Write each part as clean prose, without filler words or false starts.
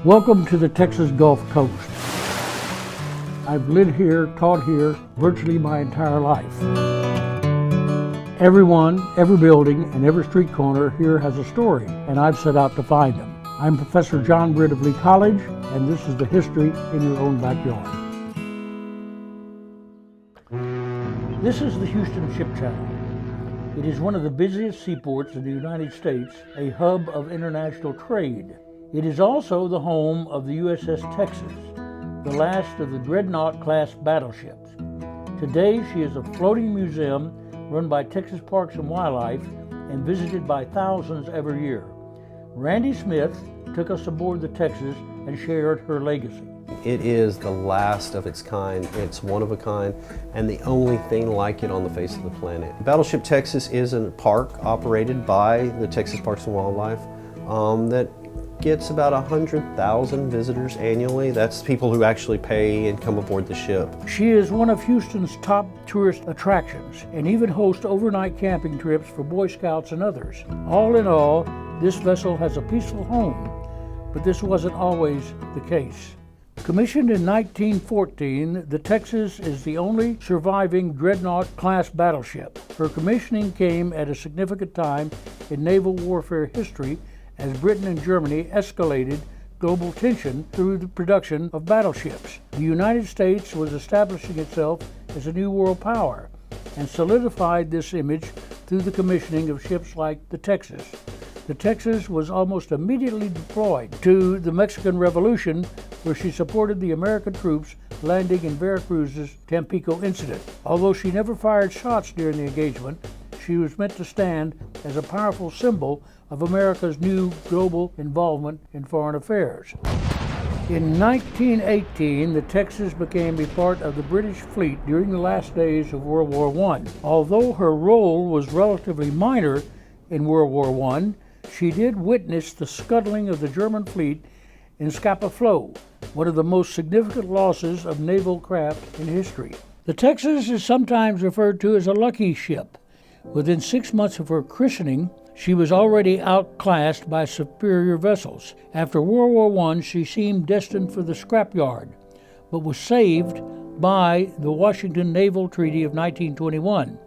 Welcome to the Texas Gulf Coast. I've lived here, taught here, virtually my entire life. Everyone, every building, and every street corner here has a story, and I've set out to find them. I'm Professor John Britt of Lee College, and this is the history in your own backyard. This is the Houston Ship Channel. It is one of the busiest seaports in the United States, a hub of international trade. It is also the home of the USS Texas, the last of the Dreadnought-class battleships. Today, she is a floating museum run by Texas Parks and Wildlife and visited by thousands every year. Randy Smith took us aboard the Texas and shared her legacy. It is the last of its kind. It's one of a kind and the only thing like it on the face of the planet. Battleship Texas is a park operated by the Texas Parks and Wildlife that gets about 100,000 visitors annually. That's people who actually pay and come aboard the ship. She is one of Houston's top tourist attractions and even hosts overnight camping trips for Boy Scouts and others. All in all, this vessel has a peaceful home, but this wasn't always the case. Commissioned in 1914, the Texas is the only surviving Dreadnought-class battleship. Her commissioning came at a significant time in naval warfare history as Britain and Germany escalated global tension through the production of battleships. The United States was establishing itself as a new world power and solidified this image through the commissioning of ships like the Texas. The Texas was almost immediately deployed to the Mexican Revolution, where she supported the American troops landing in Veracruz's Tampico incident. Although she never fired shots during the engagement, she was meant to stand as a powerful symbol of America's new global involvement in foreign affairs. In 1918, the Texas became a part of the British fleet during the last days of World War I. Although her role was relatively minor in World War I, she did witness the scuttling of the German fleet in Scapa Flow, one of the most significant losses of naval craft in history. The Texas is sometimes referred to as a lucky ship. Within 6 months of her christening, she was already outclassed by superior vessels. After World War I, she seemed destined for the scrapyard, but was saved by the Washington Naval Treaty of 1921.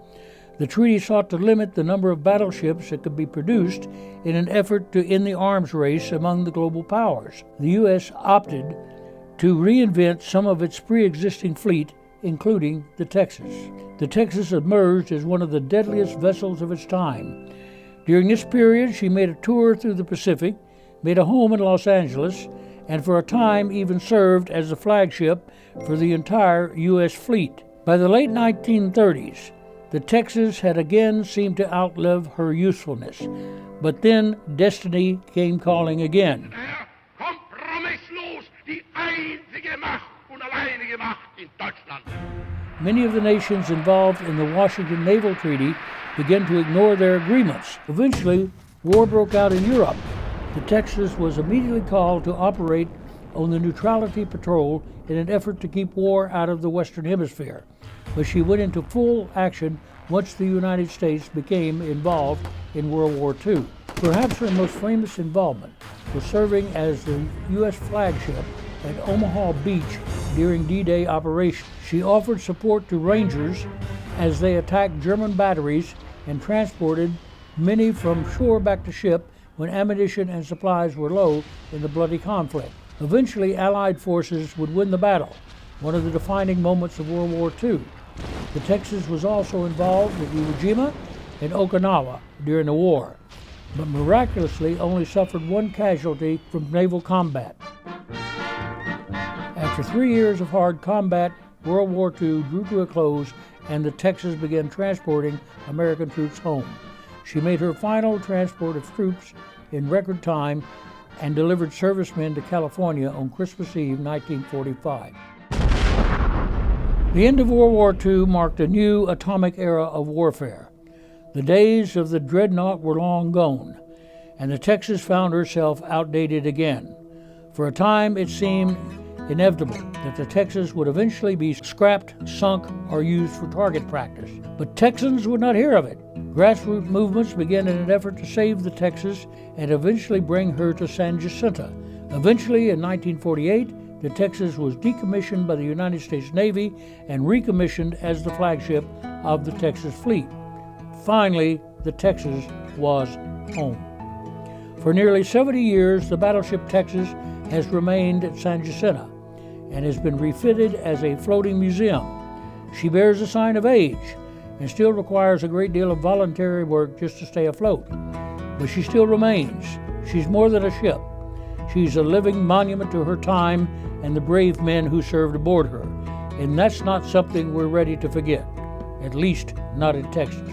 The treaty sought to limit the number of battleships that could be produced in an effort to end the arms race among the global powers. The U.S. opted to reinvent some of its pre-existing fleet, including the Texas. The Texas emerged as one of the deadliest vessels of its time. During this period, she made a tour through the Pacific, made a home in Los Angeles, and for a time even served as the flagship for the entire U.S. fleet. By the late 1930s, the Texas had again seemed to outlive her usefulness, but then destiny came calling again. Many of the nations involved in the Washington Naval Treaty began to ignore their agreements. Eventually, war broke out in Europe. The Texas was immediately called to operate on the neutrality patrol in an effort to keep war out of the Western Hemisphere, but she went into full action once the United States became involved in World War II. Perhaps her most famous involvement was serving as the U.S. flagship at Omaha Beach during D-Day operations. She offered support to Rangers as they attacked German batteries and transported many from shore back to ship when ammunition and supplies were low in the bloody conflict. Eventually, Allied forces would win the battle, one of the defining moments of World War II. The Texas was also involved at Iwo Jima and Okinawa during the war, but miraculously only suffered one casualty from naval combat. After 3 years of hard combat, World War II drew to a close and the Texas began transporting American troops home. She made her final transport of troops in record time and delivered servicemen to California on Christmas Eve, 1945. The end of World War II marked a new atomic era of warfare. The days of the Dreadnought were long gone, and the Texas found herself outdated again. For a time, it seemed inevitable that the Texas would eventually be scrapped, sunk, or used for target practice. But Texans would not hear of it. Grassroots movements began in an effort to save the Texas and eventually bring her to San Jacinto, Eventually, in 1948, the Texas was decommissioned by the United States Navy and recommissioned as the flagship of the Texas fleet. Finally, the Texas was home. For nearly 70 years, the Battleship Texas has remained at San Jacinto and has been refitted as a floating museum. She bears a sign of age and still requires a great deal of voluntary work just to stay afloat. But she still remains. She's more than a ship. She's a living monument to her time and the brave men who served aboard her. And that's not something we're ready to forget, at least not in Texas.